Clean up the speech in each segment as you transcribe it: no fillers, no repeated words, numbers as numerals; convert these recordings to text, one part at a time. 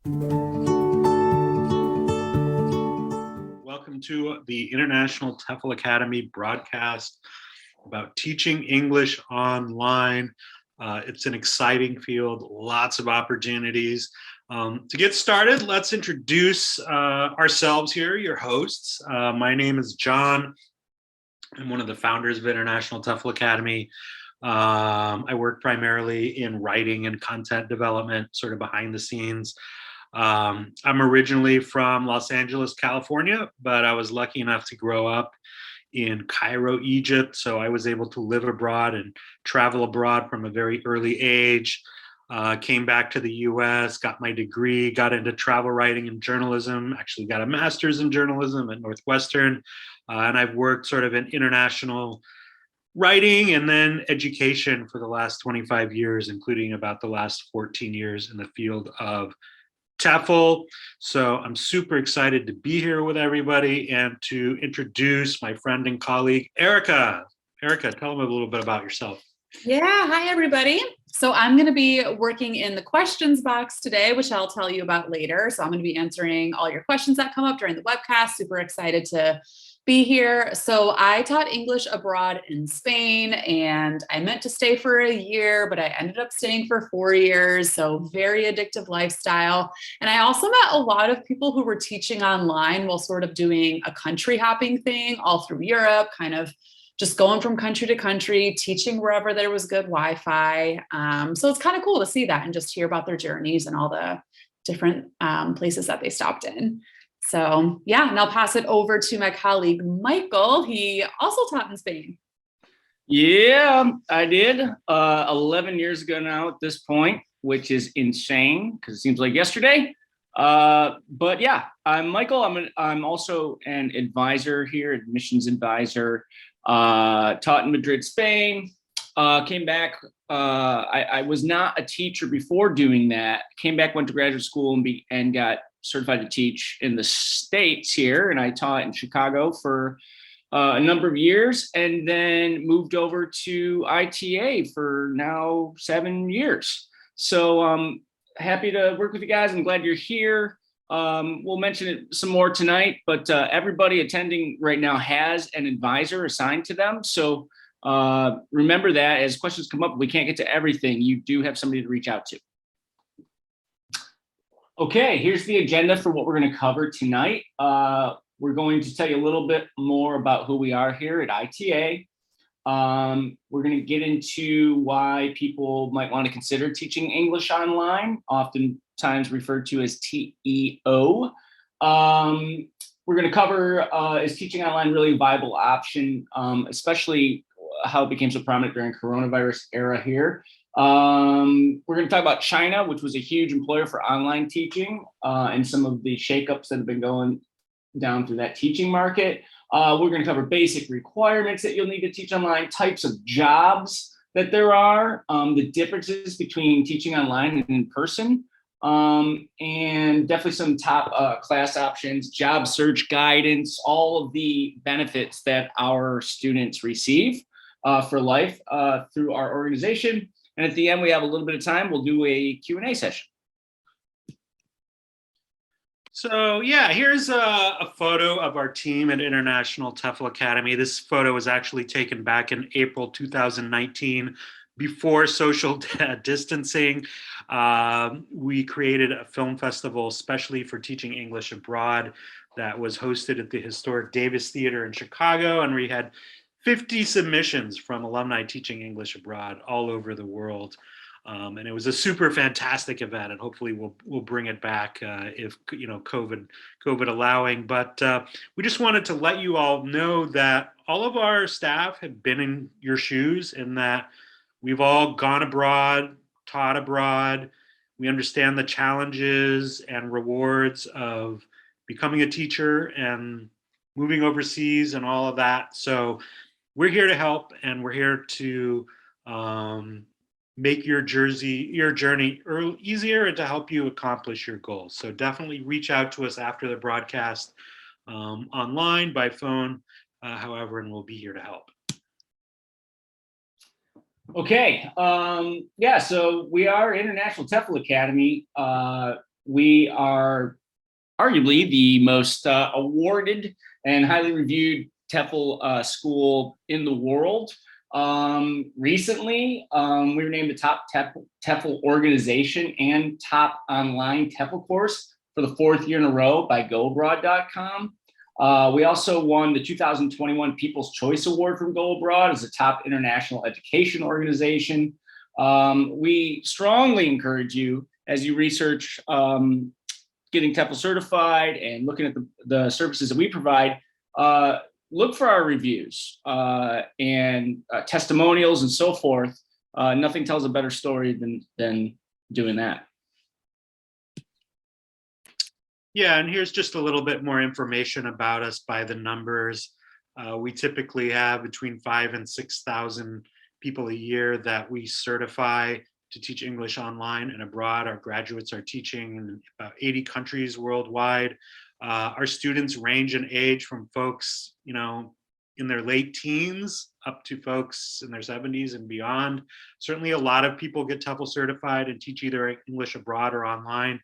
Welcome to the International TEFL Academy broadcast about teaching English online. It's an exciting field, lots of opportunities. To get started, let's introduce ourselves here, your hosts. My name is John. I'm one of the founders of International TEFL Academy. I work primarily in writing and content development, sort of behind the scenes. I'm originally from Los Angeles, California, but I was lucky enough to grow up in Cairo, Egypt. So I was able to live abroad and travel abroad from a very early age. Came back to the US, got my degree, got into travel writing and journalism, actually got a master's in journalism at Northwestern. And I've worked sort of in international writing and then education for the last 25 years, including about the last 14 years in the field of TEFL. So I'm super excited to be here with everybody and to introduce my friend and colleague, Erica. Erica, tell them a little bit about yourself. Yeah, hi everybody. So I'm going to be working in the questions box today, which I'll tell you about later. So I'm going to be answering all your questions that come up during the webcast. Super excited to be here. So I taught English abroad in Spain, and I meant to stay for a year, but I ended up staying for 4 years. So very addictive lifestyle. And I also met a lot of people who were teaching online while sort of doing a country hopping thing all through Europe, kind of just going from country to country, teaching wherever there was good Wi-Fi. So it's kind of cool to see that and just hear about their journeys and all the different places that they stopped in. So yeah, and I'll pass it over to my colleague, Michael. He also taught in Spain. Yeah, I did 11 years ago now at this point, which is insane because it seems like yesterday. But yeah, I'm Michael. I'm also an advisor here, admissions advisor. Taught in Madrid, Spain. Came back. I was not a teacher before doing that. Came back, went to graduate school, and got certified to teach in the States here. And I taught in Chicago for a number of years, and then moved over to ITA for now 7 years. So happy to work with you guys. I'm glad you're here. We'll mention it some more tonight, but everybody attending right now has an advisor assigned to them. So remember that as questions come up, we can't get to everything. You do have somebody to reach out to. Okay, here's the agenda for what we're going to cover tonight. We're going to tell you a little bit more about who we are here at ITA. We're going to get into why people might want to consider teaching English online, oftentimes referred to as TEO. We're going to cover, is teaching online really a viable option, especially how it became so prominent during coronavirus era here. We're going to talk about China, which was a huge employer for online teaching, and some of the shakeups that have been going down through that teaching market. We're going to cover basic requirements that you'll need to teach online, types of jobs that there are, the differences between teaching online and in person, and definitely some top class options, job search guidance, all of the benefits that our students receive for life through our organization. And at the end, we have a little bit of time. We'll do a Q&A session. So yeah, here's a photo of our team at International TEFL Academy. This photo was actually taken back in April 2019, before social distancing. We created a film festival especially for teaching English abroad that was hosted at the historic Davis Theater in Chicago, and we had 50 submissions from alumni teaching English abroad all over the world. And it was a super fantastic event, and hopefully we'll bring it back if COVID allowing. But we just wanted to let you all know that all of our staff have been in your shoes, in that we've all gone abroad, taught abroad. We understand the challenges and rewards of becoming a teacher and moving overseas and all of that. So we're here to help, and we're here to make your journey easier and to help you accomplish your goals. So definitely reach out to us after the broadcast, online, by phone, however, and we'll be here to help. Okay, yeah, so we are International TEFL Academy. We are arguably the most awarded and highly reviewed TEFL school in the world. Recently, we were named the top TEFL organization and top online TEFL course for the 4th year in a row by goabroad.com. We also won the 2021 People's Choice Award from Go Abroad as a top international education organization. We strongly encourage you, as you research getting TEFL certified and looking at the services that we provide, look for our reviews and testimonials and so forth. Nothing tells a better story than doing that. Yeah, and here's just a little bit more information about us by the numbers. We typically have between 5,000 and 6,000 people a year that we certify to teach English online and abroad. Our graduates are teaching in about 80 countries worldwide. Our students range in age from folks, in their late teens up to folks in their 70s and beyond. Certainly a lot of people get TEFL certified and teach either English abroad or online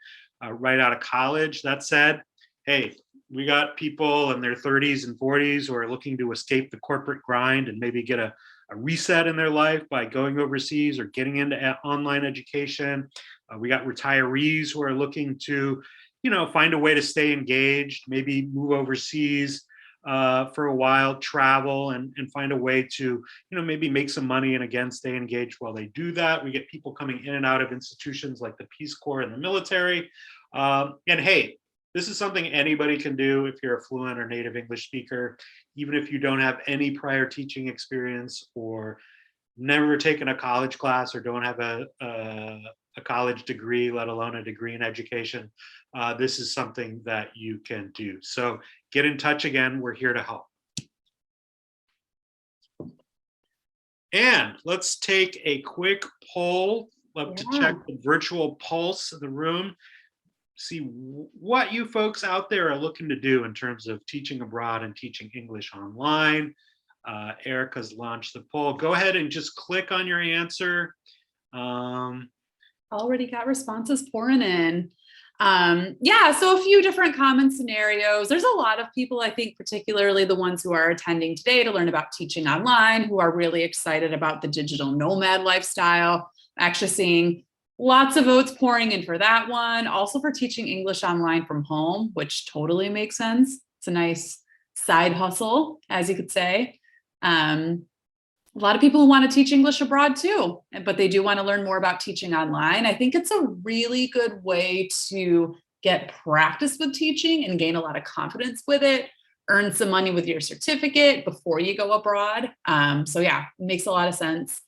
right out of college. That said, hey, we got people in their 30s and 40s who are looking to escape the corporate grind and maybe get a reset in their life by going overseas or getting into online education. We got retirees who are looking to, find a way to stay engaged, maybe move overseas for a while, travel and find a way to, maybe make some money and again, stay engaged while they do that. We get people coming in and out of institutions like the Peace Corps and the military. And hey, this is something anybody can do if you're a fluent or native English speaker, even if you don't have any prior teaching experience or never taken a college class or don't have a college degree, let alone a degree in education. This is something that you can do. So get in touch again. We're here to help. And let's take a quick poll to check the virtual pulse of the room. See what you folks out there are looking to do in terms of teaching abroad and teaching English online. Erica's launched the poll. Go ahead and just click on your answer. Already got responses pouring in. Yeah, so a few different common scenarios. There's a lot of people, I think, particularly the ones who are attending today to learn about teaching online, who are really excited about the digital nomad lifestyle. Actually seeing lots of votes pouring in for that one. Also for teaching English online from home, which totally makes sense. It's a nice side hustle, as you could say. A lot of people who want to teach English abroad too, but they do want to learn more about teaching online. I think it's a really good way to get practice with teaching and gain a lot of confidence with it, earn some money with your certificate before you go abroad. So yeah, it makes a lot of sense.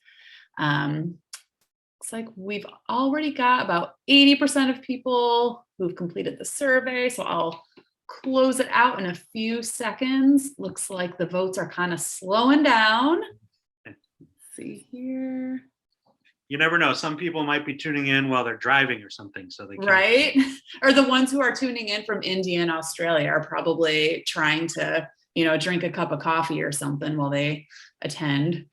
Looks like we've already got about 80% of people who've completed the survey. So I'll close it out in a few seconds. Looks like the votes are kind of slowing down. Let's see here. You never know. Some people might be tuning in while they're driving or something. So they can't. Right. Or the ones who are tuning in from India and Australia are probably trying to, drink a cup of coffee or something while they attend.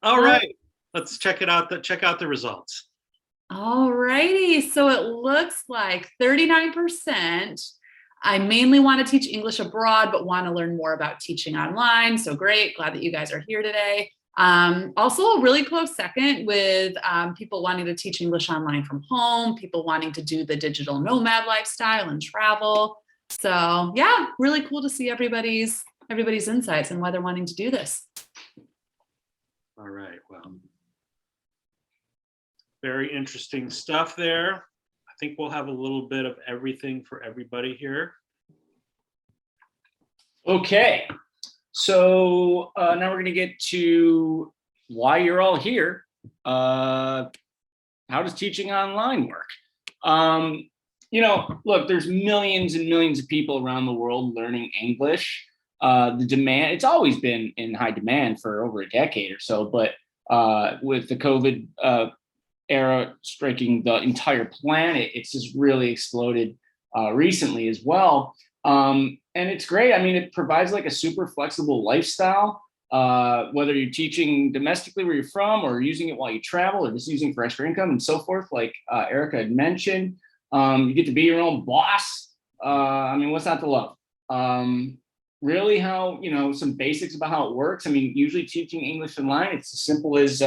All right, let's check it out. Check out the results. All righty. So it looks like 39%. I mainly want to teach English abroad, but want to learn more about teaching online. So great. Glad that you guys are here today. Also a really close second with people wanting to teach English online from home, people wanting to do the digital nomad lifestyle and travel. So yeah, really cool to see everybody's insights and why they're wanting to do this. All right, well, very interesting stuff there. I think we'll have a little bit of everything for everybody here. Okay, so now we're going to get to why you're all here. How does teaching online work? Look, there's millions and millions of people around the world learning English. The demand, it's always been in high demand for over a decade or so, but with the COVID era striking the entire planet, it's just really exploded recently as well. And it's great. I mean, it provides like a super flexible lifestyle. whether you're teaching domestically where you're from, or using it while you travel, or just using for extra income and so forth, like Erica had mentioned. You get to be your own boss. I mean, what's not to love? Really, how, some basics about how it works. I mean, usually teaching English online, it's as simple as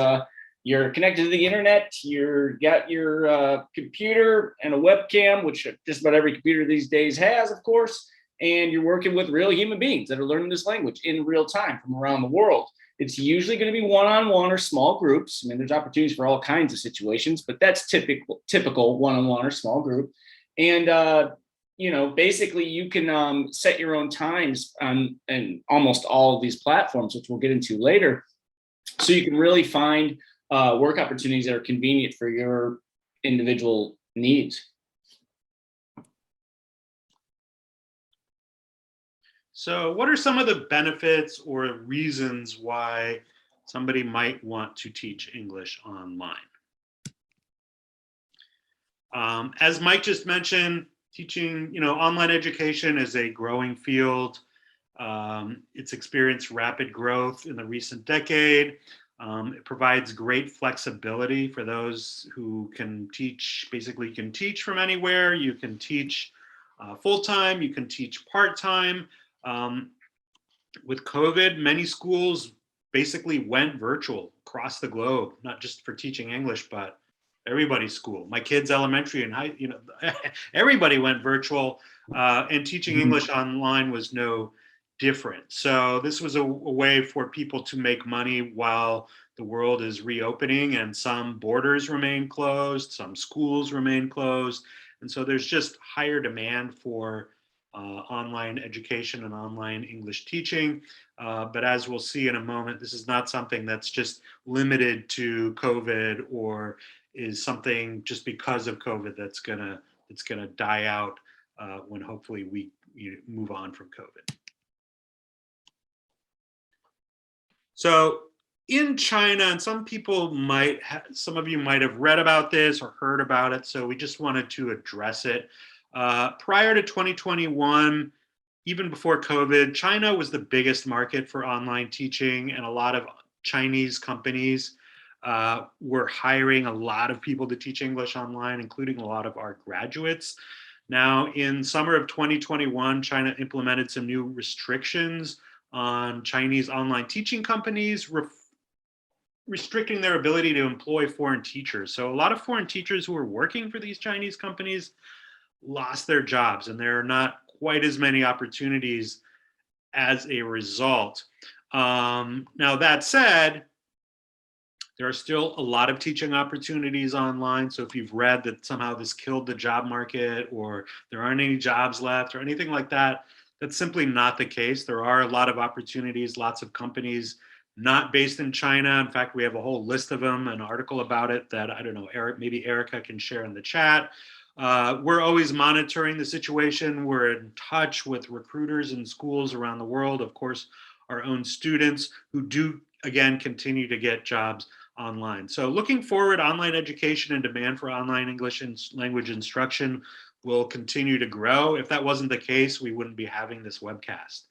you're connected to the internet, you're got your computer and a webcam, which just about every computer these days has, of course, and you're working with real human beings that are learning this language in real time from around the world. It's usually going to be one-on-one or small groups. I mean, there's opportunities for all kinds of situations, but that's typical one-on-one or small group. And basically you can set your own times on almost all of these platforms, which we'll get into later. So you can really find work opportunities that are convenient for your individual needs. So what are some of the benefits or reasons why somebody might want to teach English online? As Mike just mentioned, teaching, online education is a growing field. It's experienced rapid growth in the recent decade. It provides great flexibility for those who can teach, basically you can teach from anywhere. You can teach full-time, you can teach part-time. With COVID, many schools basically went virtual across the globe, not just for teaching English, but everybody's school. My kids' elementary and high, everybody went virtual, and teaching English online was no different. So this was a way for people to make money while the world is reopening and some borders remain closed, some schools remain closed. And so there's just higher demand for online education and online English teaching. But as we'll see in a moment, this is not something that's just limited to COVID or is something just because of COVID that's gonna die out when hopefully we move on from COVID. So in China, and some of you might have read about this or heard about it, so we just wanted to address it. Prior to 2021, even before COVID, China was the biggest market for online teaching, and a lot of Chinese companies were hiring a lot of people to teach English online, including a lot of our graduates. Now, in summer of 2021, China implemented some new restrictions on Chinese online teaching companies, restricting their ability to employ foreign teachers. So a lot of foreign teachers who were working for these Chinese companies lost their jobs, and there are not quite as many opportunities as a result. Now, that said, there are still a lot of teaching opportunities online. So if you've read that somehow this killed the job market or there aren't any jobs left or anything like that, that's simply not the case. There are a lot of opportunities, lots of companies not based in China. In fact, we have a whole list of them, an article about it that, I don't know, maybe Erica can share in the chat. We're always monitoring the situation. We're in touch with recruiters in schools around the world, of course, our own students who do, again, continue to get jobs online. So looking forward, online education and demand for online English and language instruction will continue to grow. If that wasn't the case, we wouldn't be having this webcast.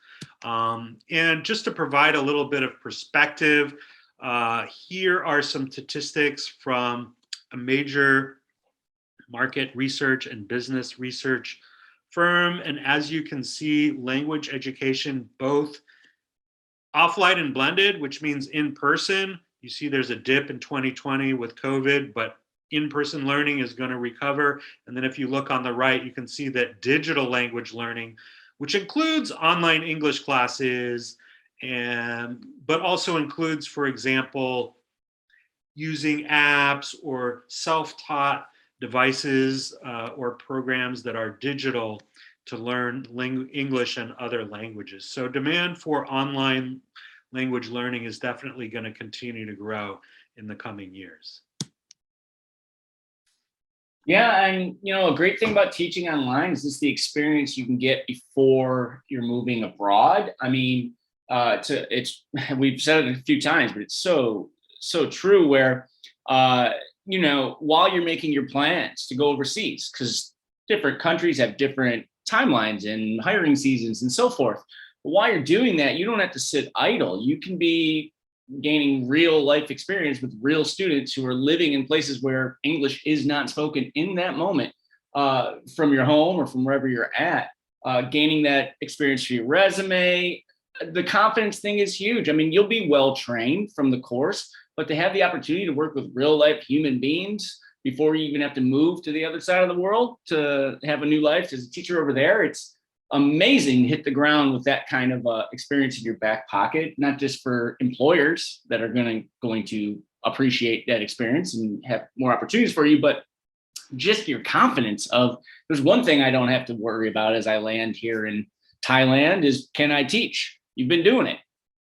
And just to provide a little bit of perspective, here are some statistics from a major market research and business research firm. And as you can see, language education, both offline and blended, which means in person. You see there's a dip in 2020 with COVID, but in-person learning is going to recover. And then if you look on the right, you can see that digital language learning, which includes online English classes, but also includes, for example, using apps or self-taught devices or programs that are digital to learn English and other languages. So demand for online language learning is definitely going to continue to grow in the coming years. Yeah, and a great thing about teaching online is just the experience you can get before you're moving abroad. I mean, we've said it a few times, but it's so true. Where while you're making your plans to go overseas, because different countries have different timelines and hiring seasons and so forth. But while you're doing that, you don't have to sit idle. You can be gaining real life experience with real students who are living in places where English is not spoken in that moment, from your home or from wherever you're at. Gaining that experience for your resume. The confidence thing is huge. I mean, you'll be well trained from the course, but to have the opportunity to work with real life human beings before you even have to move to the other side of the world to have a new life as a teacher over there, it's amazing to hit the ground with that kind of experience in your back pocket, not just for employers that are going to appreciate that experience and have more opportunities for you, but just your confidence of, there's one thing I don't have to worry about as I land here in Thailand is, can I teach? You've been doing it.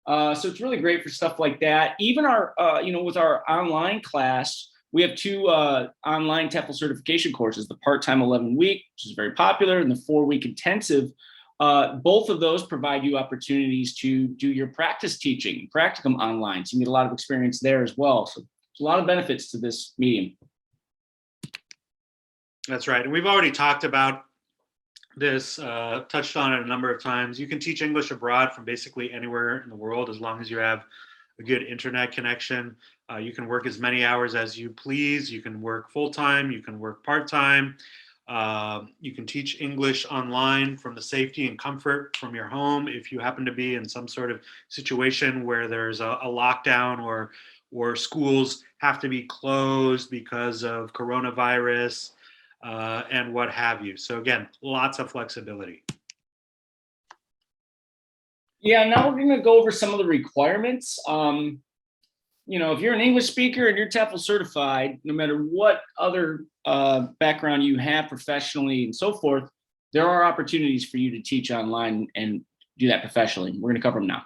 So it's really great for stuff like that. Even our, with our online class, we have two online TEFL certification courses, the part-time 11-week, which is very popular, and the 4-week intensive. Both of those provide you opportunities to do your practice teaching, practicum online. So you get a lot of experience there as well. So there's a lot of benefits to this medium. That's right. And we've already talked about this, touched on it a number of times. You can teach English abroad from basically anywhere in the world as long as you have a good internet connection. You can work as many hours as you please. You can work full-time. You can work part-time. You can teach English online from the safety and comfort from your home. If you happen to be in some sort of situation where there's a lockdown or schools have to be closed because of coronavirus, and what have you. So again, lots of flexibility. Yeah, now we're going to go over some of the requirements. If you're an English speaker and you're TEFL certified, no matter what other background you have professionally and so forth, there are opportunities for you to teach online and do that professionally. We're going to cover them now.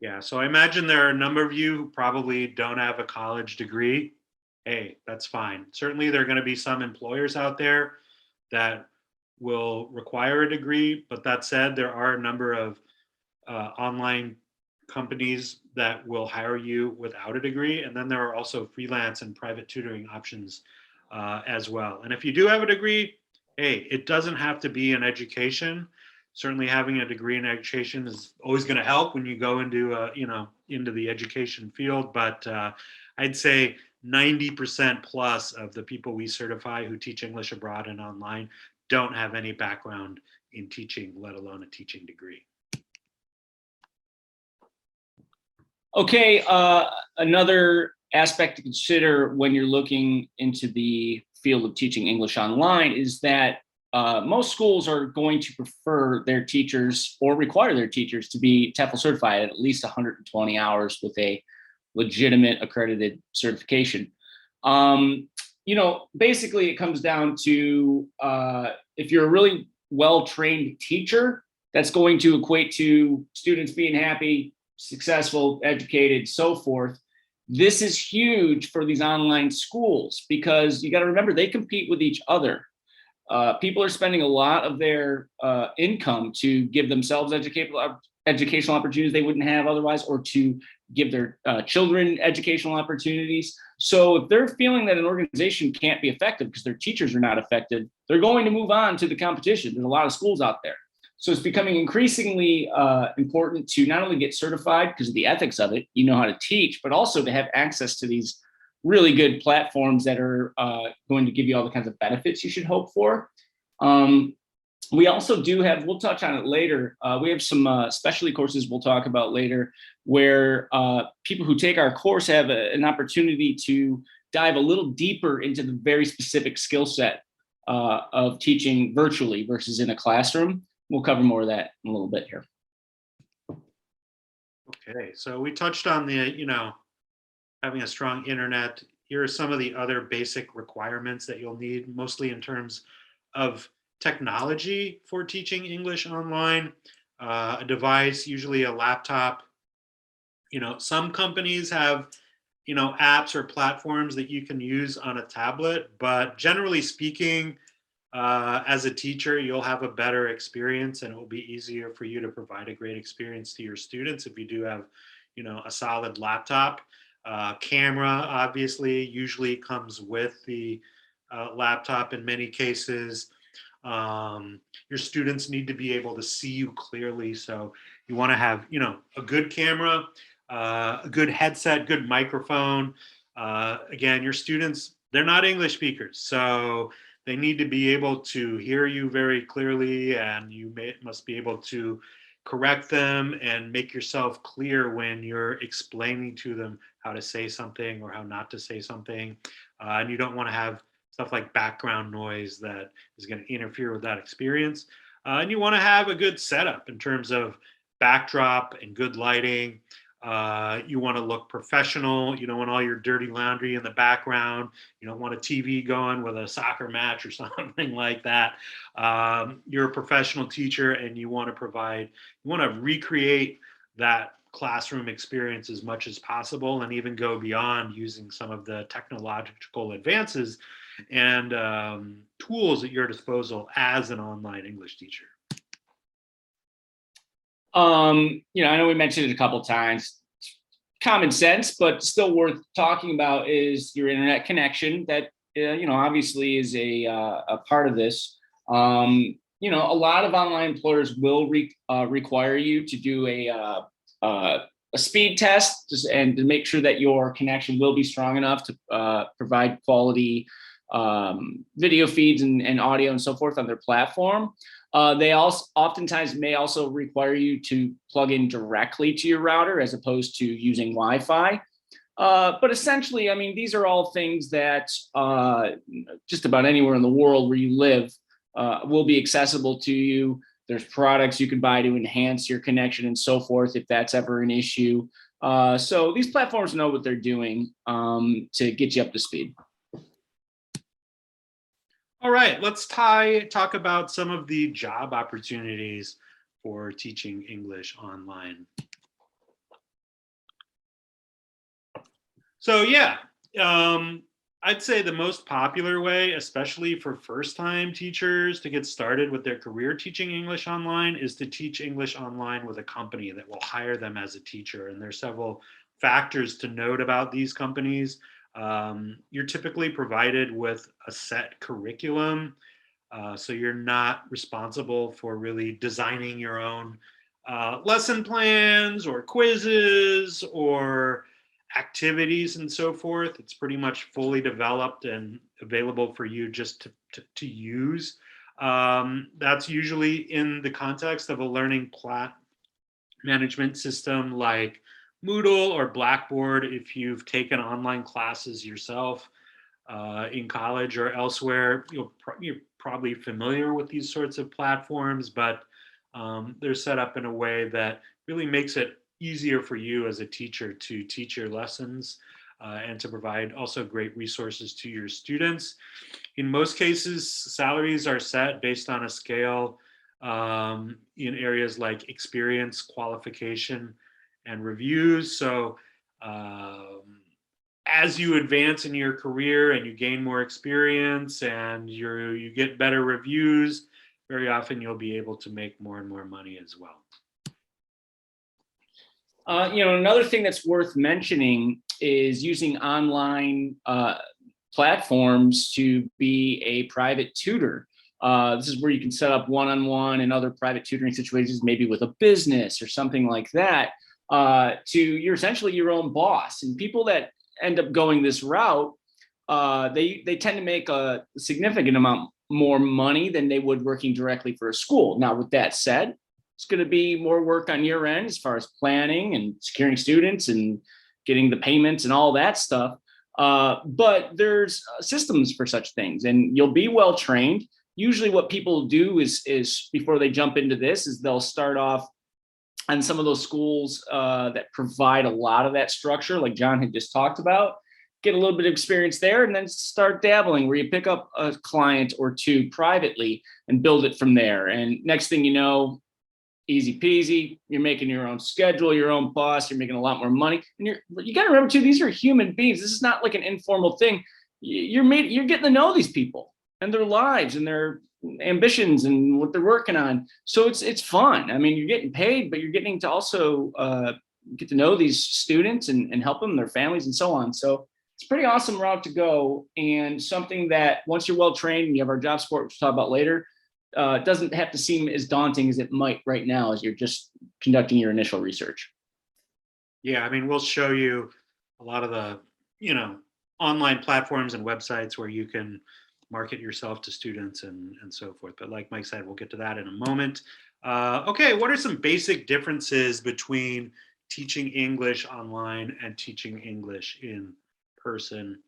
Yeah, so I imagine there are a number of you who probably don't have a college degree. Hey, that's fine. Certainly there are going to be some employers out there that will require a degree, but that said, there are a number of online companies that will hire you without a degree. And then there are also freelance and private tutoring options as well. And if you do have a degree, hey, it doesn't have to be an education. Certainly having a degree in education is always going to help when you go into, into the education field. But I'd say 90% plus of the people we certify who teach English abroad and online don't have any background in teaching, let alone a teaching degree. Okay, another aspect to consider when you're looking into the field of teaching English online is that most schools are going to prefer their teachers or require their teachers to be TEFL certified at least 120 hours with a legitimate accredited certification. Basically it comes down to if you're a really well-trained teacher, that's going to equate to students being happy, successful, educated, so forth. This is huge for these online schools because you got to remember they compete with each other. People are spending a lot of their income to give themselves educational opportunities they wouldn't have otherwise, or to give their children educational opportunities. So if they're feeling that an organization can't be effective because their teachers are not effective, they're going to move on to the competition. There's a lot of schools out there. So it's becoming increasingly important to not only get certified because of the ethics of it, you know how to teach, but also to have access to these really good platforms that are going to give you all the kinds of benefits you should hope for. We also do have, we'll touch on it later, we have some specialty courses we'll talk about later where people who take our course have an opportunity to dive a little deeper into the very specific skill set of teaching virtually versus in a classroom. We'll cover more of that in a little bit here. Okay, so we touched on the, having a strong internet. Here are some of the other basic requirements that you'll need, mostly in terms of technology for teaching English online. A device, usually a laptop. Some companies have, apps or platforms that you can use on a tablet, but generally speaking, as a teacher, you'll have a better experience and it will be easier for you to provide a great experience to your students if you do have, a solid laptop. Camera, obviously, usually comes with the laptop in many cases. Your students need to be able to see you clearly. So you want to have, a good camera, a good headset, good microphone. Again, your students, they're not English speakers. So they need to be able to hear you very clearly, and must be able to correct them and make yourself clear when you're explaining to them how to say something or how not to say something. And you don't want to have stuff like background noise that is going to interfere with that experience. And you want to have a good setup in terms of backdrop and good lighting. You want to look professional. You don't want all your dirty laundry in the background. You don't want a TV going with a soccer match or something like that. You're a professional teacher, and you want to recreate that classroom experience as much as possible, and even go beyond using some of the technological advances and tools at your disposal as an online English teacher. I know we mentioned it a couple of times. Common sense, but still worth talking about is your internet connection. That obviously is a part of this. A lot of online employers will require you to do a speed test and to make sure that your connection will be strong enough to provide quality video feeds and audio and so forth on their platform. They also oftentimes may also require you to plug in directly to your router as opposed to using Wi-Fi. But essentially, I mean, these are all things that just about anywhere in the world where you live will be accessible to you. There's products you can buy to enhance your connection and so forth if that's ever an issue. So these platforms know what they're doing to get you up to speed. All right, let's talk about some of the job opportunities for teaching English online. So yeah, I'd say the most popular way, especially for first-time teachers to get started with their career teaching English online, is to teach English online with a company that will hire them as a teacher. And there's several factors to note about these companies. You're typically provided with a set curriculum, so you're not responsible for really designing your own lesson plans or quizzes or activities and so forth. It's pretty much fully developed and available for you just to use. That's usually in the context of a learning management system like Moodle or Blackboard. If you've taken online classes yourself in college or elsewhere, you're probably familiar with these sorts of platforms, but they're set up in a way that really makes it easier for you as a teacher to teach your lessons and to provide also great resources to your students. In most cases, salaries are set based on a scale in areas like experience, qualification, and reviews. So as you advance in your career and you gain more experience and you get better reviews, very often you'll be able to make more and more money as well. Another thing that's worth mentioning is using online platforms to be a private tutor. This is where you can set up one-on-one and other private tutoring situations, maybe with a business or something like that. You're essentially your own boss. And people that end up going this route, they tend to make a significant amount more money than they would working directly for a school. Now, with that said, it's going to be more work on your end as far as planning and securing students and getting the payments and all that stuff. But there's systems for such things, and you'll be well trained. Usually what people do is before they jump into this is they'll start off on some of those schools that provide a lot of that structure, like John had just talked about, get a little bit of experience there, and then start dabbling where you pick up a client or two privately and build it from there. And next thing you know, easy peasy, you're making your own schedule, your own boss, you're making a lot more money. And you got to remember too, these are human beings. This is not like an informal thing. You're getting to know these people and their lives and their ambitions and what they're working on. So it's fun. I mean, you're getting paid, but you're getting to also get to know these students and help them, their families and so on. So it's a pretty awesome route to go, and something that once you're well trained and you have our job support, which we'll talk about later, doesn't have to seem as daunting as it might right now as you're just conducting your initial research. Yeah, I mean, we'll show you a lot of the, online platforms and websites where you can market yourself to students and so forth. But like Mike said, we'll get to that in a moment. Okay, what are some basic differences between teaching English online and teaching English in person?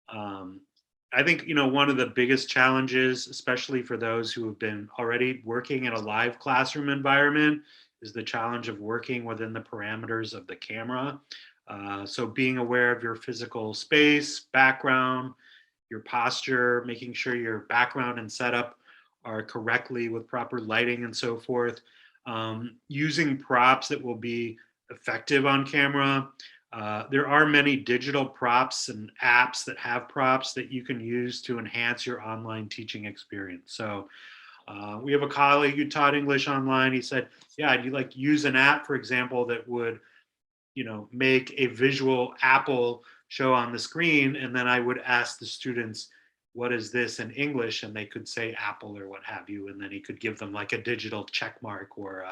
I think, one of the biggest challenges, especially for those who have been already working in a live classroom environment, is the challenge of working within the parameters of the camera. So being aware of your physical space, background, your posture, making sure your background and setup are correctly with proper lighting and so forth. Using props that will be effective on camera. There are many digital props and apps that have props that you can use to enhance your online teaching experience. So we have a colleague who taught English online. He said, yeah, I'd like use an app, for example, that would, make a visual apple show on the screen. And then I would ask the students, what is this in English? And they could say apple or what have you. And then he could give them like a digital check mark or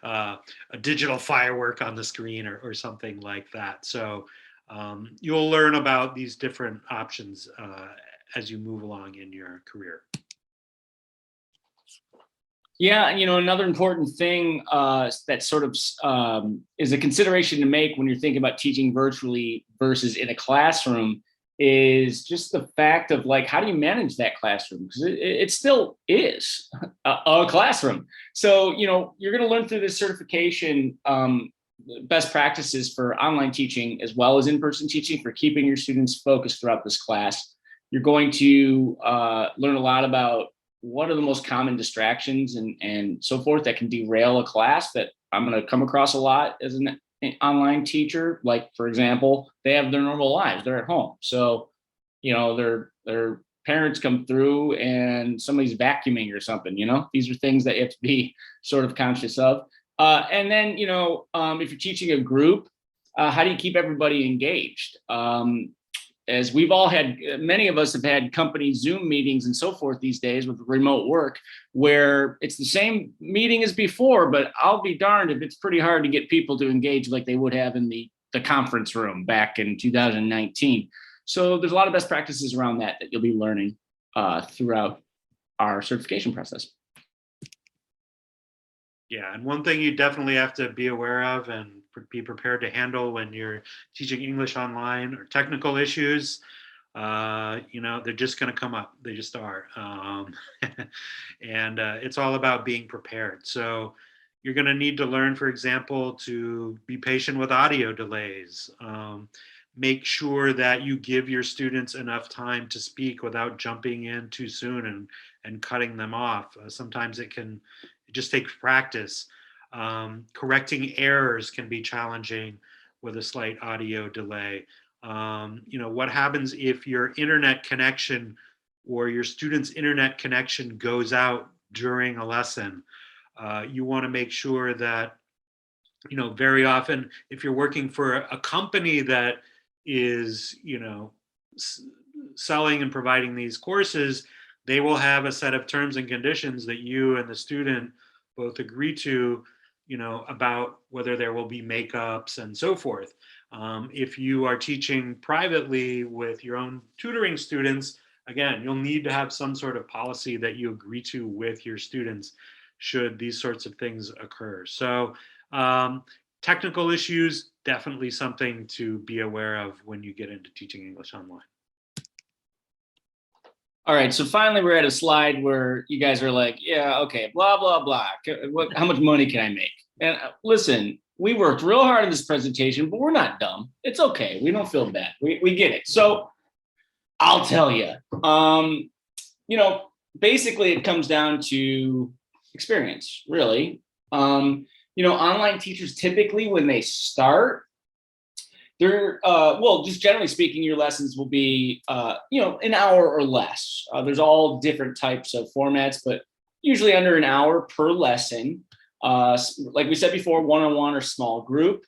a digital firework on the screen or something like that. So you'll learn about these different options as you move along in your career. Yeah, another important thing that sort of is a consideration to make when you're thinking about teaching virtually versus in a classroom is just the fact of like, how do you manage that classroom? Because it still is a classroom. So, you're going to learn through this certification best practices for online teaching as well as in-person teaching for keeping your students focused throughout this class. You're going to learn a lot about what are the most common distractions and so forth that can derail a class that I'm going to come across a lot as an online teacher. Like, for example, they have their normal lives, they're at home. So, their parents come through and somebody's vacuuming or something, these are things that you have to be sort of conscious of. And then, if you're teaching a group, how do you keep everybody engaged? As we've all had, many of us have had company Zoom meetings and so forth these days with remote work, where it's the same meeting as before, but I'll be darned if it's pretty hard to get people to engage like they would have in the conference room back in 2019. So there's a lot of best practices around that you'll be learning throughout our certification process. Yeah, and one thing you definitely have to be aware of and be prepared to handle when you're teaching English online or technical issues, they're just going to come up. They just are. And it's all about being prepared. So you're going to need to learn, for example, to be patient with audio delays. Make sure that you give your students enough time to speak without jumping in too soon and cutting them off. Sometimes it just takes practice. Correcting errors can be challenging with a slight audio delay. What happens if your internet connection or your student's internet connection goes out during a lesson? You want to make sure that, very often if you're working for a company that is, selling and providing these courses, they will have a set of terms and conditions that you and the student both agree to, about whether there will be makeups and so forth. If you are teaching privately with your own tutoring students, again, you'll need to have some sort of policy that you agree to with your students should these sorts of things occur. So technical issues, definitely something to be aware of when you get into teaching English online. All right, so finally we're at a slide where you guys are like, yeah, okay, blah, blah, blah. How much money can I make? And listen, we worked real hard on this presentation, but we're not dumb. It's okay. We don't feel bad. We get it. So I'll tell you, basically it comes down to experience, really. Online teachers typically when they start, they're, just generally speaking, your lessons will be, an hour or less. There's all different types of formats, but usually under an hour per lesson. Like we said before, one-on-one or small group.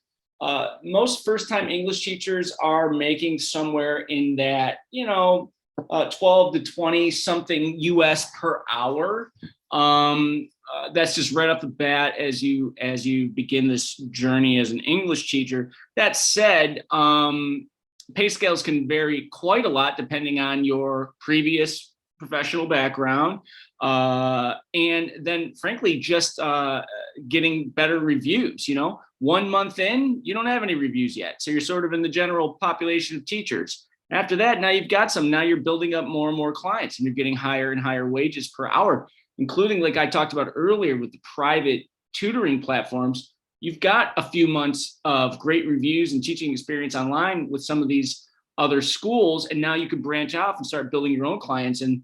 Most first-time English teachers are making somewhere in that, 12 to 20 something US per hour. That's just right off the bat as you begin this journey as an English teacher. That said, pay scales can vary quite a lot depending on your previous professional background, and then frankly just getting better reviews. 1 month in, you don't have any reviews yet, so you're sort of in the general population of teachers. After that, now you've got some. Now you're building up more and more clients, and you're getting higher and higher wages per hour, including, like I talked about earlier, with the private tutoring platforms. You've got a few months of great reviews and teaching experience online with some of these other schools, and now you can branch off and start building your own clients. And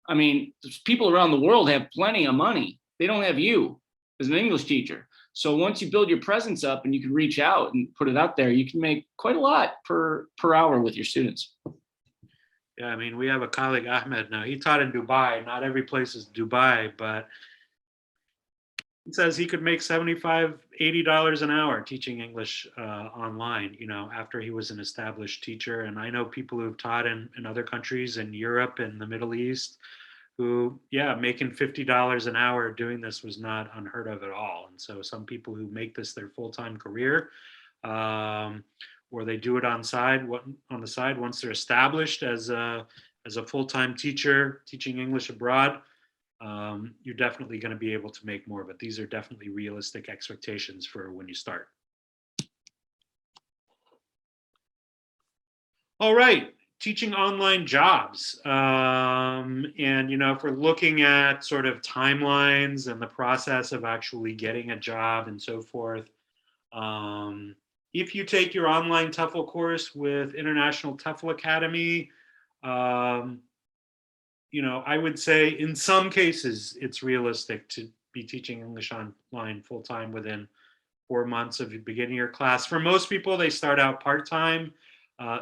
I mean, people around the world have plenty of money. They don't have you as an English teacher. So once you build your presence up and you can reach out and put it out there, you can make quite a lot per hour with your students. Yeah, I mean, we have a colleague, Ahmed, now. He taught in Dubai. Not every place is Dubai, but he says he could make $75, $80 an hour teaching English online, after he was an established teacher. And I know people who've taught in other countries, in Europe and the Middle East, who, making $50 an hour doing this was not unheard of at all. And so some people who make this their full-time career, or they do it on the side once they're established as a full-time teacher teaching English abroad, you're definitely going to be able to make more. But these are definitely realistic expectations for when you start. All right. Teaching online jobs. And, if we're looking at sort of timelines and the process of actually getting a job and so forth, if you take your online TEFL course with International TEFL Academy, I would say in some cases it's realistic to be teaching English online full-time within 4 months of beginning your class. For most people, they start out part-time.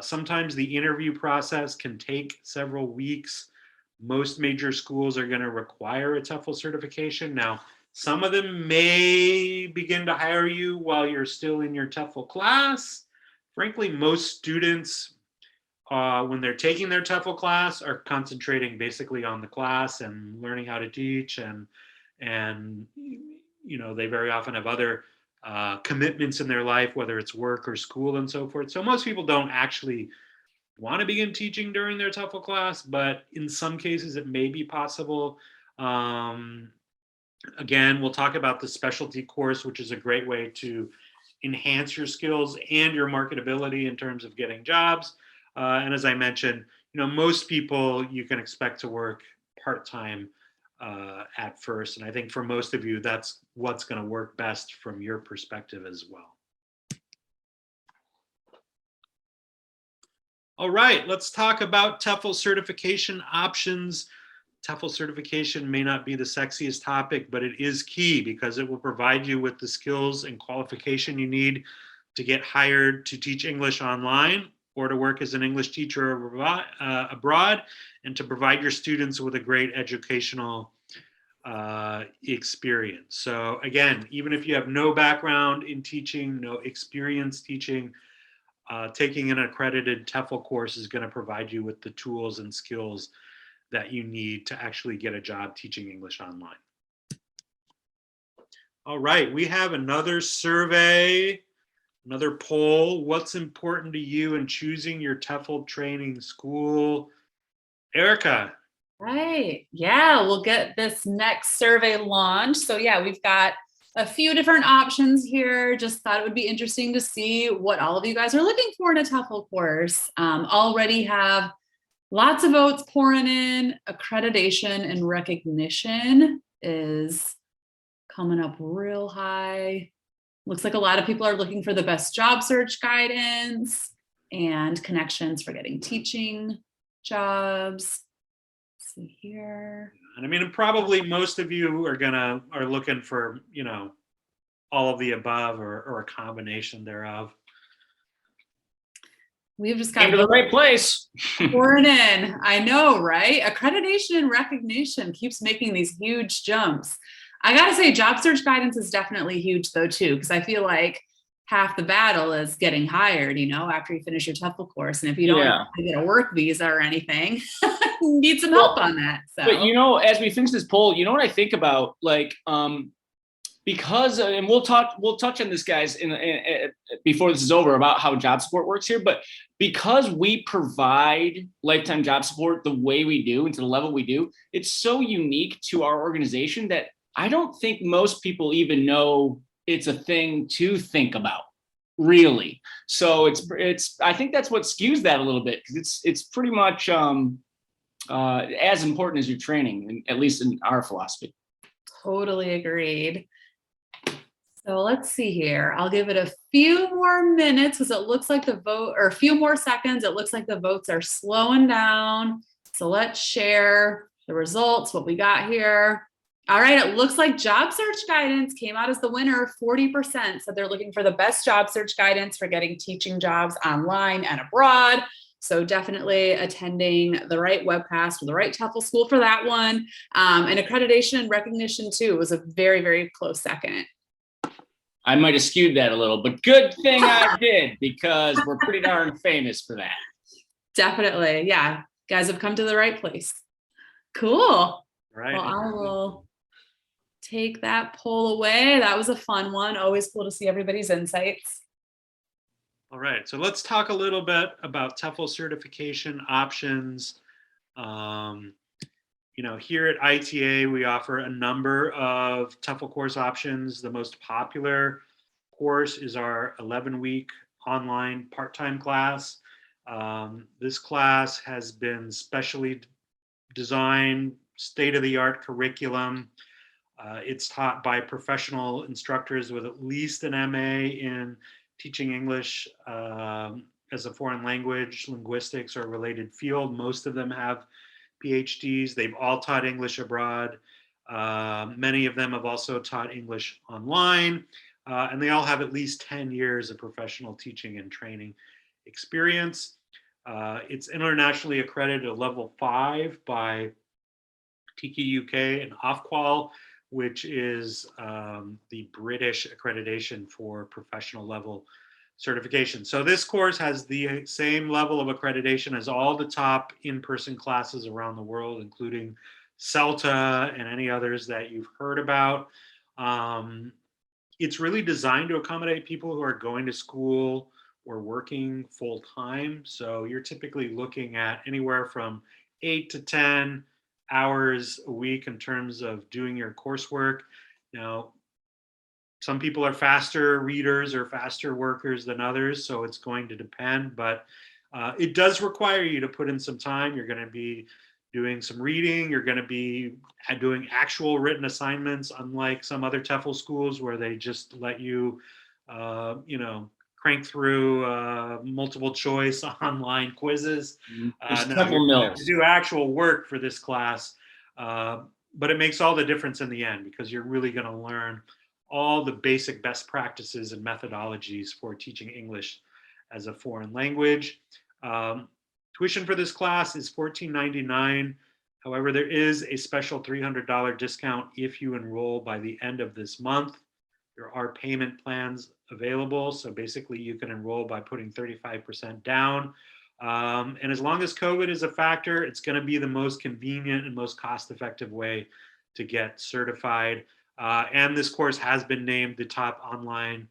Sometimes the interview process can take several weeks. Most major schools are going to require a TEFL certification. Now, some of them may begin to hire you while you're still in your TEFL class. Frankly, most students, when they're taking their TEFL class, are concentrating basically on the class and learning how to teach. And they very often have other commitments in their life, whether it's work or school and so forth. So most people don't actually want to begin teaching during their TEFL class, but in some cases it may be possible. Again, we'll talk about the specialty course, which is a great way to enhance your skills and your marketability in terms of getting jobs. And as I mentioned, most people you can expect to work part-time at first. And I think for most of you, that's what's going to work best from your perspective as well. All right, let's talk about TEFL certification options. TEFL certification may not be the sexiest topic, but it is key because it will provide you with the skills and qualification you need to get hired to teach English online or to work as an English teacher abroad, and to provide your students with a great educational experience. So again, even if you have no background in teaching, no experience teaching, taking an accredited TEFL course is going to provide you with the tools and skills that you need to actually get a job teaching English online. All right, we have another survey, another poll. What's important to you in choosing your TEFL training school? Erica. Right. Yeah, we'll get this next survey launched. So yeah, we've got a few different options here. Just thought it would be interesting to see what all of you guys are looking for in a TEFL course. Already have lots of votes pouring in. Accreditation and recognition is coming up real high. Looks like a lot of people are looking for the best job search guidance and connections for getting teaching jobs. Let's see here. And I mean, probably most of you are looking for, all of the above or a combination thereof. We've just got to the right place. pouring in. I know, right? Accreditation and recognition keeps making these huge jumps. I gotta say, job search guidance is definitely huge though too, because I feel like half the battle is getting hired, after you finish your TEFL course. And if you don't know how to get a work visa or anything, you need some help on that. So, but as we finish this poll, you know what I think about, like, because, and we'll touch on this, guys, before this is over, about how job support works here. But because we provide lifetime job support the way we do and to the level we do, it's so unique to our organization that I don't think most people even know it's a thing to think about, really. So I think that's what skews that a little bit, because it's pretty much as important as your training, at least in our philosophy. Totally agreed. So let's see here. I'll give it a few more minutes because it looks like a few more seconds. It looks like the votes are slowing down. So let's share the results, what we got here. All right, it looks like job search guidance came out as the winner. 40% said they're looking for the best job search guidance for getting teaching jobs online and abroad. So definitely attending the right webcast or the right TEFL school for that one. And accreditation and recognition too was a very, very close second. I might have skewed that a little, but good thing I did, because we're pretty darn famous for that. Definitely. Yeah. Guys have come to the right place. Cool. Right. Well, I will take that poll away. That was a fun one. Always cool to see everybody's insights. All right. So let's talk a little bit about TEFL certification options. Here at ITA, we offer a number of TEFL course options. The most popular course is our 11-week online part-time class. This class has been specially designed, state-of-the-art curriculum. It's taught by professional instructors with at least an MA in teaching English as a foreign language, linguistics, or related field. Most of them have PhDs. They've all taught English abroad. Many of them have also taught English online, and they all have at least 10 years of professional teaching and training experience. It's internationally accredited at level 5 by TKE UK and Ofqual, which is the British accreditation for professional level certification. So this course has the same level of accreditation as all the top in-person classes around the world, including CELTA and any others that you've heard about. It's really designed to accommodate people who are going to school or working full time. So you're typically looking at anywhere from 8 to 10 hours a week in terms of doing your coursework. Now, some people are faster readers or faster workers than others, so it's going to depend, but it does require you to put in some time. You're going to be doing some reading. You're going to be doing actual written assignments, unlike some other TEFL schools where they just let you, crank through multiple choice online quizzes. No, you're going to do actual work for this class, but it makes all the difference in the end, because you're really going to learn all the basic best practices and methodologies for teaching English as a foreign language. Tuition for this class is $14.99. However, there is a special $300 discount if you enroll by the end of this month. There are payment plans available. So basically you can enroll by putting 35% down. And as long as COVID is a factor, it's going to be the most convenient and most cost-effective way to get certified. And this course has been named the top online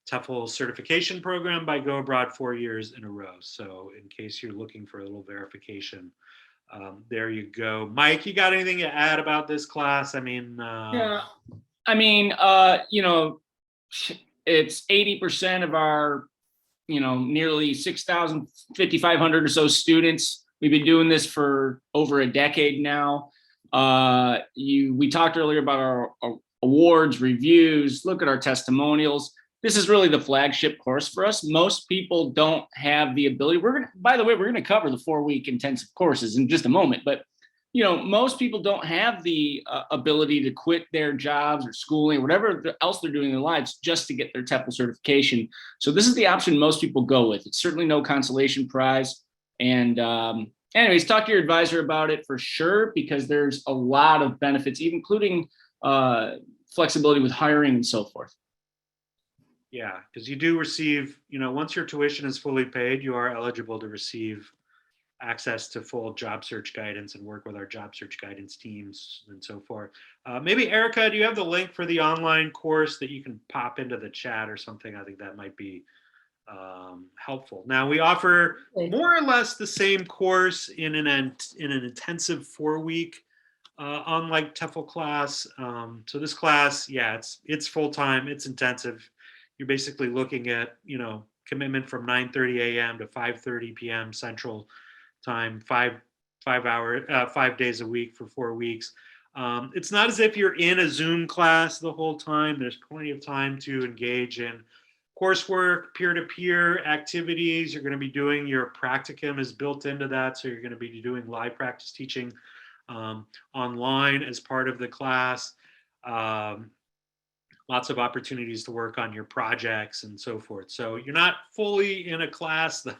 TEFL certification program by Go Abroad 4 years in a row. So in case you're looking for a little verification, there you go. Mike, you got anything to add about this class? I mean, it's 80% of our, nearly 6,000, 5,500 or so students. We've been doing this for over a decade now. We talked earlier about our awards, reviews, look at our testimonials. This is really the flagship course for us. Most people don't have the ability. By the way, we're going to cover the 4-week intensive courses in just a moment, but most people don't have the ability to quit their jobs or schooling or whatever else they're doing in their lives just to get their TEFL certification. So this is the option most people go with. It's certainly no consolation prize. And anyways, talk to your advisor about it for sure, because there's a lot of benefits, including flexibility with hiring and so forth. Yeah, because you do receive, once your tuition is fully paid, you are eligible to receive access to full job search guidance and work with our job search guidance teams and so forth. Maybe Erica, do you have the link for the online course that you can pop into the chat or something? I think that might be helpful. Now we offer more or less the same course in an intensive 4-week online TEFL class. So this class, yeah, it's full time, it's intensive. You're basically looking at commitment from 9:30 a.m. to 5:30 p.m. Central Time, 5 days a week for 4 weeks. It's not as if you're in a Zoom class the whole time. There's plenty of time to engage in coursework, peer-to-peer activities. You're going to be doing your practicum is built into that. So you're going to be doing live practice teaching online as part of the class. Lots of opportunities to work on your projects and so forth. So you're not fully in a class the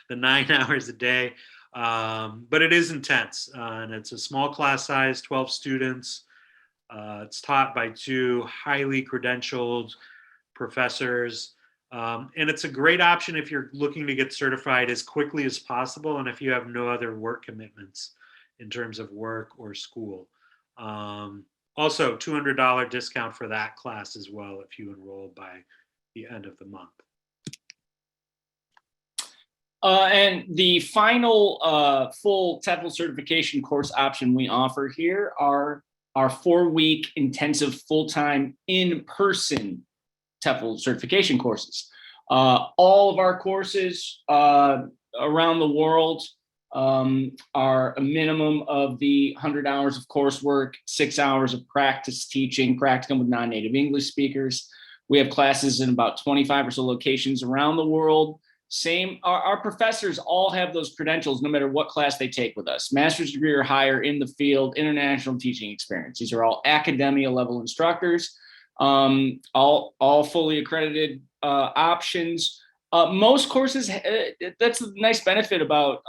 9 hours a day, but it is intense. And it's a small class size, 12 students. It's taught by 2 highly credentialed professors. And it's a great option if you're looking to get certified as quickly as possible and if you have no other work commitments in terms of work or school. Also, $200 discount for that class as well if you enroll by the end of the month. And the final full TEFL certification course option we offer here are our 4-week intensive full-time in-person TEFL certification courses. All of our courses around the world are a minimum of the 100 hours of coursework, 6 hours of practice teaching, practicum with non-native English speakers. We have classes in about 25 or so locations around the world. Our professors all have those credentials no matter what class they take with us. Master's degree or higher in the field, international teaching experience. These are all academia level instructors, all fully accredited options. Most courses, that's a nice benefit about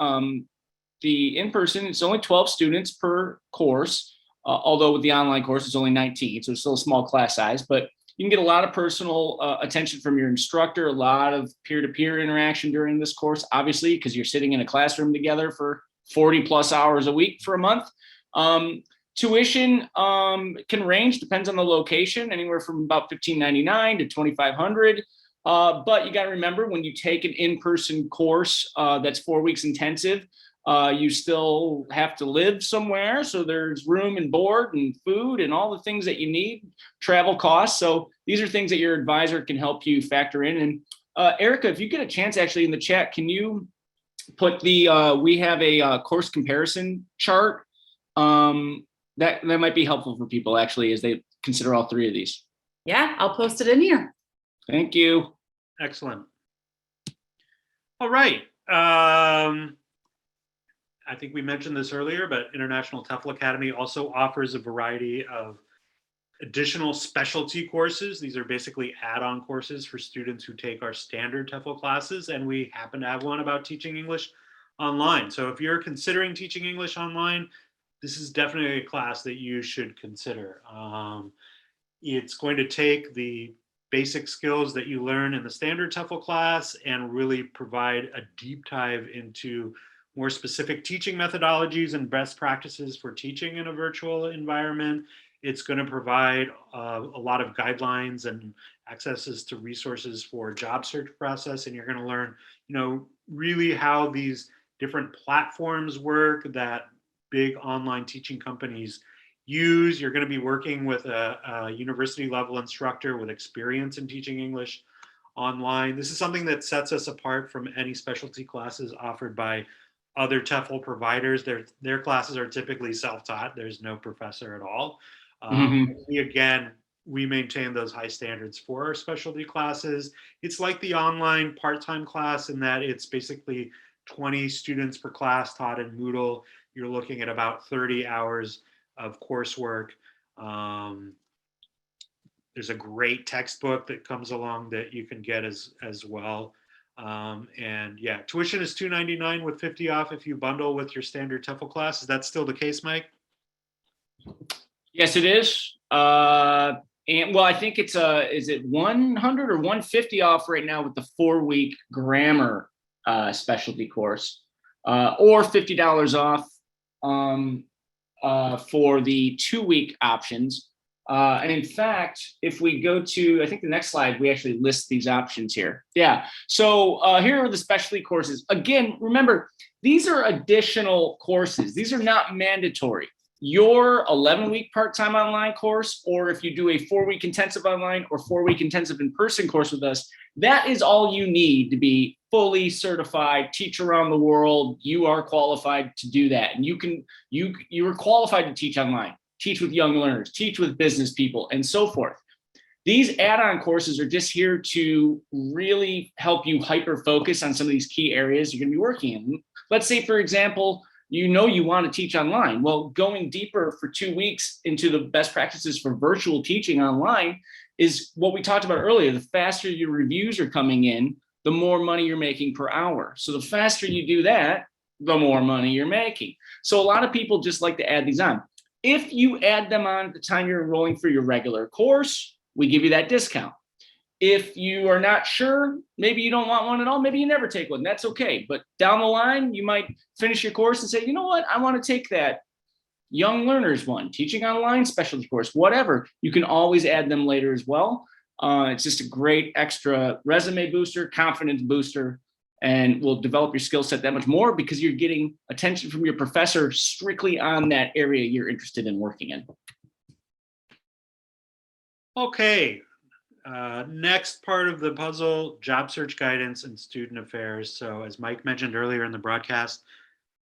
the in-person. It's only 12 students per course, although with the online course, it's only 19, so it's still a small class size, but you can get a lot of personal attention from your instructor, a lot of peer-to-peer interaction during this course, obviously, because you're sitting in a classroom together for 40 plus hours a week for a month. Tuition can range, depends on the location, anywhere from about $1,599 to $2,500. But you got to remember, when you take an in-person course that's 4 weeks intensive, you still have to live somewhere. So there's room and board and food and all the things that you need, travel costs. So these are things that your advisor can help you factor in. And Erica, if you get a chance actually in the chat, can you put we have a course comparison chart that might be helpful for people actually as they consider all 3 of these. Yeah, I'll post it in here. Thank you. Excellent. All right. I think we mentioned this earlier, but International TEFL Academy also offers a variety of additional specialty courses. These are basically add-on courses for students who take our standard TEFL classes, and we happen to have one about teaching English online. So if you're considering teaching English online, this is definitely a class that you should consider. It's going to take the basic skills that you learn in the standard TEFL class and really provide a deep dive into more specific teaching methodologies and best practices for teaching in a virtual environment. It's going to provide a lot of guidelines and accesses to resources for job search process. And you're going to learn, really how these different platforms work that big online teaching companies use. You're going to be working with a university level instructor with experience in teaching English online. This is something that sets us apart from any specialty classes offered by other TEFL providers. Their classes are typically self-taught. There's no professor at all. We maintain those high standards for our specialty classes. It's like the online part-time class in that it's basically 20 students per class taught in Moodle. You're looking at about 30 hours of coursework. There's a great textbook that comes along that you can get as well. And yeah, tuition is $299 with 50 off if you bundle with your standard TEFL class. Is that still the case, Mike? Yes, it is. And well, I think it's is it 100 or 150 off right now with the 4-week grammar specialty course, or $50 off for the 2-week options. And in fact, if we go to, I think the next slide, we actually list these options here. Yeah. So here are the specialty courses. Again, remember, these are additional courses. These are not mandatory. Your 11-week part-time online course, or if you do a 4-week intensive online or 4-week intensive in-person course with us, that is all you need to be fully certified, teach around the world. You are qualified to do that. And you are qualified to teach online, teach with young learners, teach with business people, and so forth. These add-on courses are just here to really help you hyper-focus on some of these key areas you're going to be working in. Let's say, for example, you know you want to teach online. Well, going deeper for 2 weeks into the best practices for virtual teaching online is what we talked about earlier. The faster your reviews are coming in, the more money you're making per hour. So the faster you do that, the more money you're making. So a lot of people just like to add these on. If you add them on at the time you're enrolling for your regular course, we give you that discount. If you are not sure, maybe you don't want one at all, maybe you never take one, that's okay. But down the line, you might finish your course and say, you know what, I want to take that young learners one, teaching online specialty course, whatever. You can always add them later as well. It's just a great extra resume booster, confidence booster, and will develop your skill set that much more because you're getting attention from your professor strictly on that area you're interested in working in. Okay. Next part of the puzzle, job search guidance and student affairs. So as Mike mentioned earlier in the broadcast,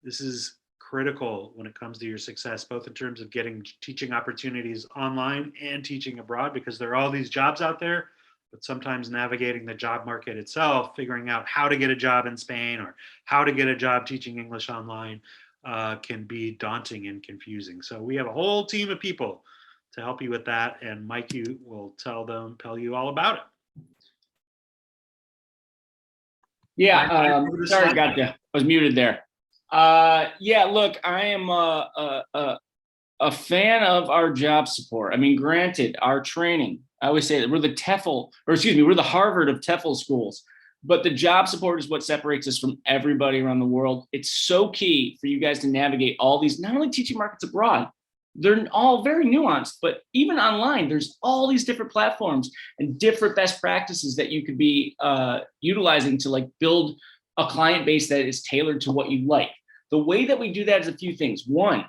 this is critical when it comes to your success, both in terms of getting teaching opportunities online and teaching abroad, because there are all these jobs out there, but sometimes navigating the job market itself, figuring out how to get a job in Spain or how to get a job teaching English online can be daunting and confusing. So we have a whole team of people to help you with that, and Mike, you will tell you all about it. Yeah, sorry, got you. I was muted there. Yeah, look, I am a fan of our job support. I mean, granted, our training, I always say that we're the TEFL, or excuse me, we're the Harvard of TEFL schools, but the job support is what separates us from everybody around the world. It's so key for you guys to navigate all these, not only teaching markets abroad, they're all very nuanced, but even online, there's all these different platforms and different best practices that you could be utilizing to like build a client base that is tailored to what you like. The way that we do that is a few things. One,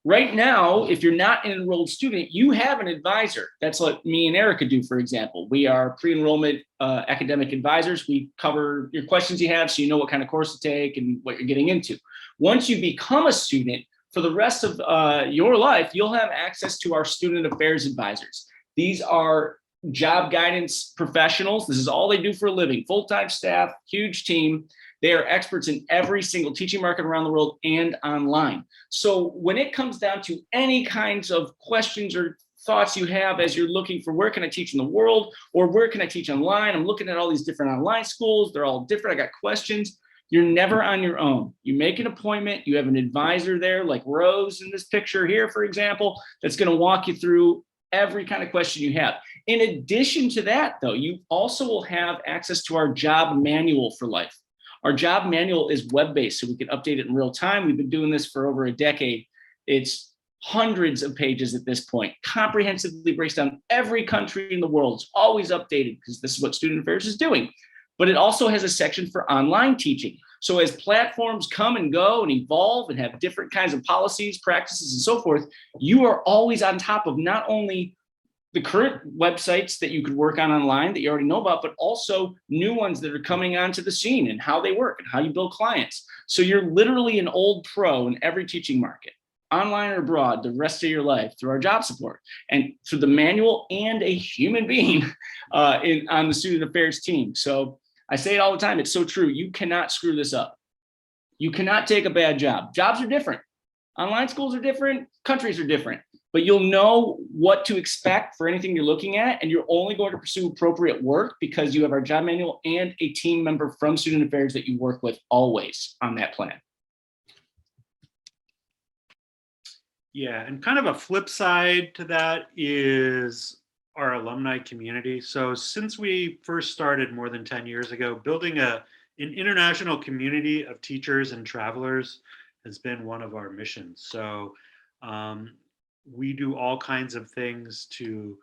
right now, if you're not an enrolled student, you have an advisor. That's what me and Erica do, for example. We are pre-enrollment academic advisors. We cover your questions you have so you know what kind of course to take and what you're getting into. Once you become a student, for the rest of your life, you'll have access to our student affairs advisors. These are job guidance professionals. This is all they do for a living, full-time staff, huge team. They are experts in every single teaching market around the world and online. So when it comes down to any kinds of questions or thoughts you have as you're looking for where can I teach in the world or where can I teach online, I'm looking at all these different online schools. They're all different. I got questions. You're never on your own. You make an appointment, you have an advisor there, like Rose in this picture here, for example, that's going to walk you through every kind of question you have. In addition to that, though, you also will have access to our job manual for life. Our job manual is web-based, so we can update it in real time. We've been doing this for over a decade. It's hundreds of pages at this point, comprehensively breaks down every country in the world. It's always updated because this is what Student Affairs is doing. But it also has a section for online teaching. So as platforms come and go and evolve and have different kinds of policies, practices, and so forth, you are always on top of not only the current websites that you could work on online that you already know about, but also new ones that are coming onto the scene and how they work and how you build clients. So you're literally an old pro in every teaching market, online or abroad, the rest of your life through our job support and through the manual and a human being on the student affairs team. So I say it all the time. It's so true. You cannot screw this up. You cannot take a bad job. Jobs are different. Online schools are different. Countries are different. But you'll know what to expect for anything you're looking at. And you're only going to pursue appropriate work because you have our job manual and a team member from Student Affairs that you work with always on that plan. Yeah, and kind of a flip side to that is our alumni community. So since we first started more than 10 years ago, building an international community of teachers and travelers has been one of our missions. So um, we do all kinds of things to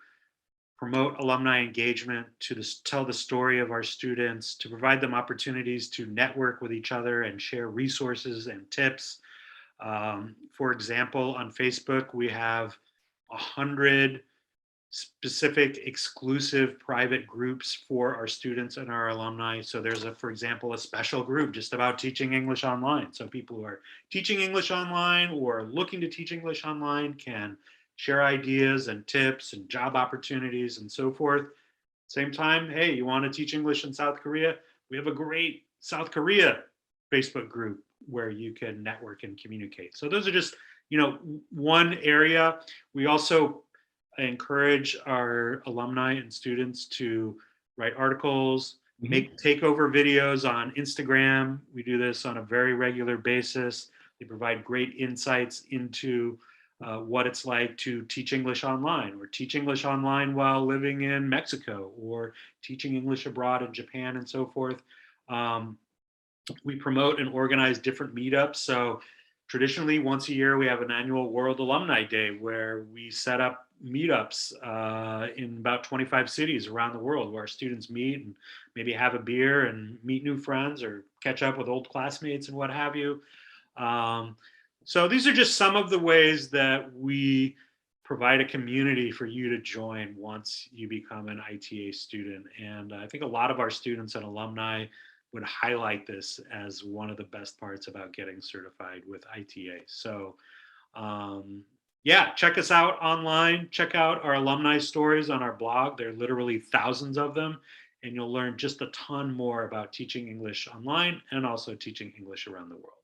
promote alumni engagement, to tell the story of our students, to provide them opportunities to network with each other and share resources and tips. For example, on Facebook, we have 100 specific exclusive private groups for our students and our alumni. So there's for example, a special group just about teaching English online. So people who are teaching English online or looking to teach English online can share ideas and tips and job opportunities and so forth. Same time, hey, you want to teach English in South Korea? We have a great South Korea Facebook group where you can network and communicate. So those are just, one area. We also encourage our alumni and students to write articles, make takeover videos on Instagram. We do this on a very regular basis. They provide great insights into what it's like to teach English online, or teach English online while living in Mexico, or teaching English abroad in Japan and so forth. We promote and organize different meetups. So traditionally, once a year, we have an annual World Alumni Day where we set up meetups in about 25 cities around the world where our students meet and maybe have a beer and meet new friends or catch up with old classmates and what have you. So these are just some of the ways that we provide a community for you to join once you become an ITA student. And I think a lot of our students and alumni would highlight this as one of the best parts about getting certified with ITA. So yeah, check us out online. Check out our alumni stories on our blog. There are literally thousands of them, and you'll learn just a ton more about teaching English online and also teaching English around the world.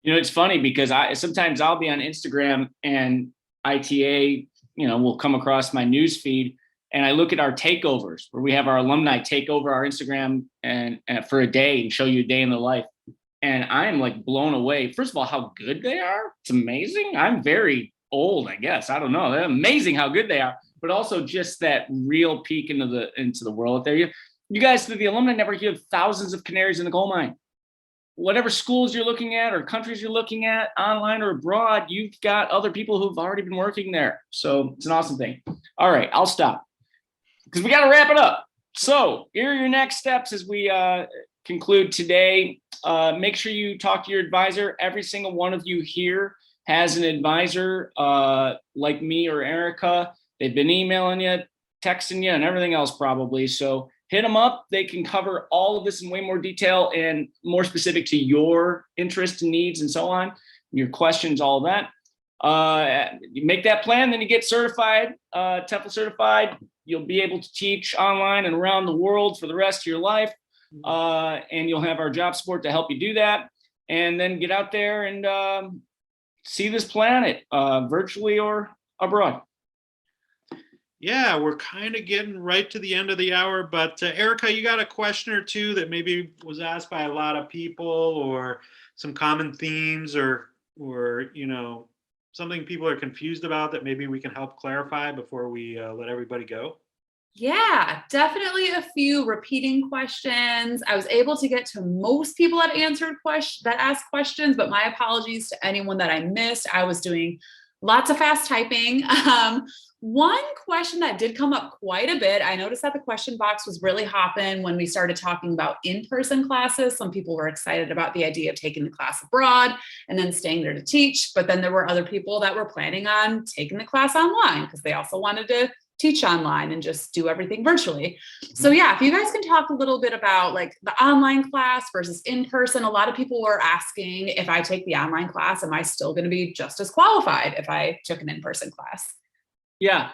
It's funny because sometimes I'll be on Instagram and ITA, will come across my news feed, and I look at our takeovers where we have our alumni take over our Instagram and for a day and show you a day in the life. And I am like blown away. First of all, how good they are. It's amazing. I'm very old, I guess. I don't know. They're amazing how good they are, but also just that real peek into the world there. You guys through the Alumni Network, you have thousands of canaries in the coal mine. Whatever schools you're looking at or countries you're looking at, online or abroad, you've got other people who've already been working there. So it's an awesome thing. All right, I'll stop because we got to wrap it up. So here are your next steps as we conclude today. Make sure you talk to your advisor. Every single one of you here has an advisor like me or Erica. They've been emailing you, texting you, and everything else probably. So hit them up. They can cover all of this in way more detail and more specific to your interests and needs and so on, your questions, all of that. You make that plan, then you get certified, TEFL certified. You'll be able to teach online and around the world for the rest of your life. And you'll have our job support to help you do that. And then get out there and see this planet virtually or abroad. Yeah, we're kind of getting right to the end of the hour, but Erica, you got a question or two that maybe was asked by a lot of people, or some common themes, or something people are confused about that maybe we can help clarify before we let everybody go? Yeah, definitely a few repeating questions. I was able to get to most people that asked questions, but my apologies to anyone that I missed. I was doing lots of fast typing. One question that did come up quite a bit, I noticed that the question box was really hopping when we started talking about in-person classes. Some people were excited about the idea of taking the class abroad and then staying there to teach. But then there were other people that were planning on taking the class online because they also wanted to teach online and just do everything virtually. So yeah, if you guys can talk a little bit about like the online class versus in-person. A lot of people were asking, if I take the online class, am I still going to be just as qualified if I took an in-person class? Yeah,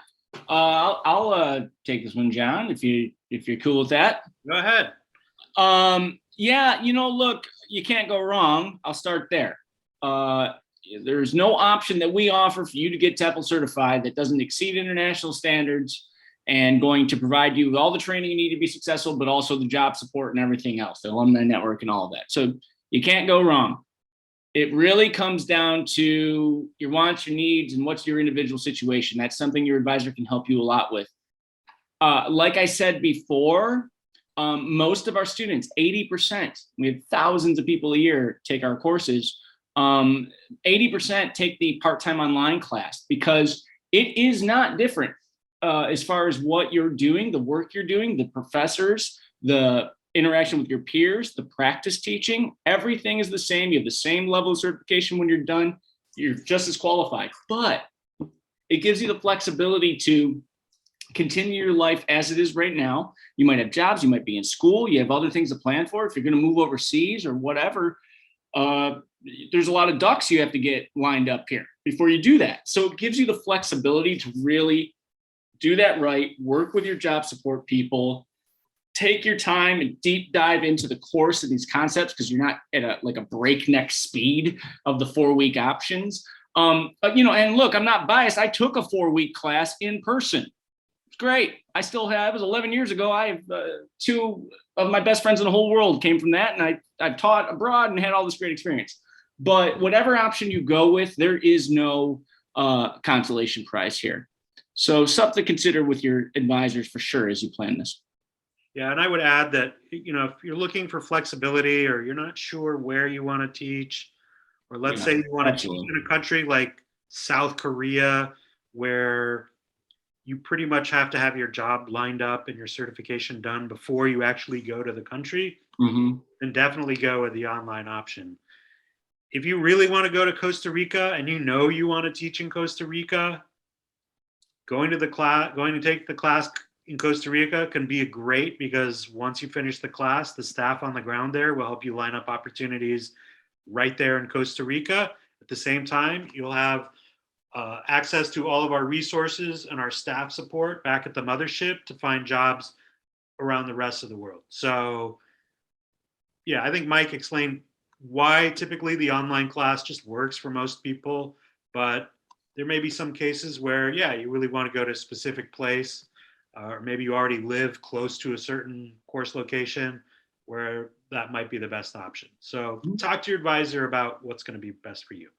I'll take this one, John, if you're cool with that. Go ahead. Yeah, look, you can't go wrong. I'll start there. There's no option that we offer for you to get TEFL certified that doesn't exceed international standards and going to provide you with all the training you need to be successful, but also the job support and everything else, the alumni network and all of that. So you can't go wrong. It really comes down to your wants, your needs, and what's your individual situation. That's something your advisor can help you a lot with. Like I said before, most of our students, 80%, we have thousands of people a year take our courses. 80% take the part-time online class because it is not different as far as what you're doing, the work you're doing, the professors, the interaction with your peers, the practice teaching, everything is the same. You have the same level of certification when you're done. You're just as qualified, but it gives you the flexibility to continue your life as it is right now. You might have jobs, you might be in school, you have other things to plan for. If you're going to move overseas or whatever, there's a lot of ducks you have to get lined up here before you do that. So it gives you the flexibility to really do that right, work with your job support people, take your time and deep dive into the course and these concepts because you're not at a breakneck speed of the 4-week options. And look, I'm not biased. I took a 4-week class in person. It's great. I still have, it was 11 years ago. I have 2 of my best friends in the whole world came from that. And I've taught abroad and had all this great experience. But whatever option you go with, there is no consolation prize here. So something to consider with your advisors for sure as you plan this. Yeah, and I would add that, if you're looking for flexibility or you're not sure where you want to teach, or let's say you want to teach in a country like South Korea, where you pretty much have to have your job lined up and your certification done before you actually go to the country, then definitely go with the online option. If you really want to go to Costa Rica and you want to teach in Costa Rica, going to take the class in Costa Rica can be great because once you finish the class, the staff on the ground there will help you line up opportunities right there in Costa Rica. At the same time, you'll have access to all of our resources and our staff support back at the mothership to find jobs around the rest of the world. So yeah, I think Mike explained why typically the online class just works for most people, but there may be some cases where, yeah, you really want to go to a specific place, or maybe you already live close to a certain course location where that might be the best option. So talk to your advisor about what's going to be best for you.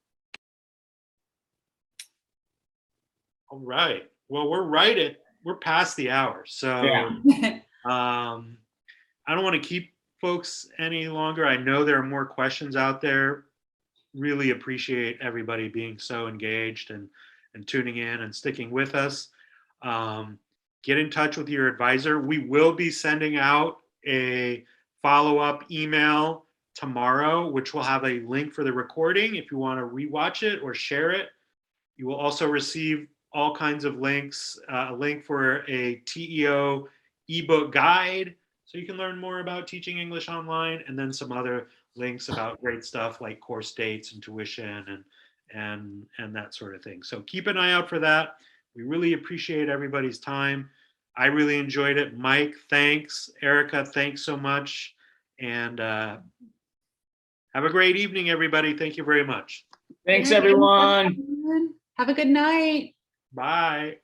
All right. Well, we're past the hour. So Yeah. I don't want to keep folks any longer. I know there are more questions out there. Really appreciate everybody being so engaged and tuning in and sticking with us. Get in touch with your advisor. We will be sending out a follow-up email tomorrow, which will have a link for the recording if you want to rewatch it or share it. You will also receive all kinds of links, a link for a TEO ebook guide so you can learn more about teaching English online, and then some other links about great stuff like course dates and tuition and that sort of thing. So keep an eye out for that. We really appreciate everybody's time. I really enjoyed it. Mike, thanks. Erica, thanks so much. And have a great evening, everybody. Thank you very much. Thanks, everyone. Have a good night. Bye.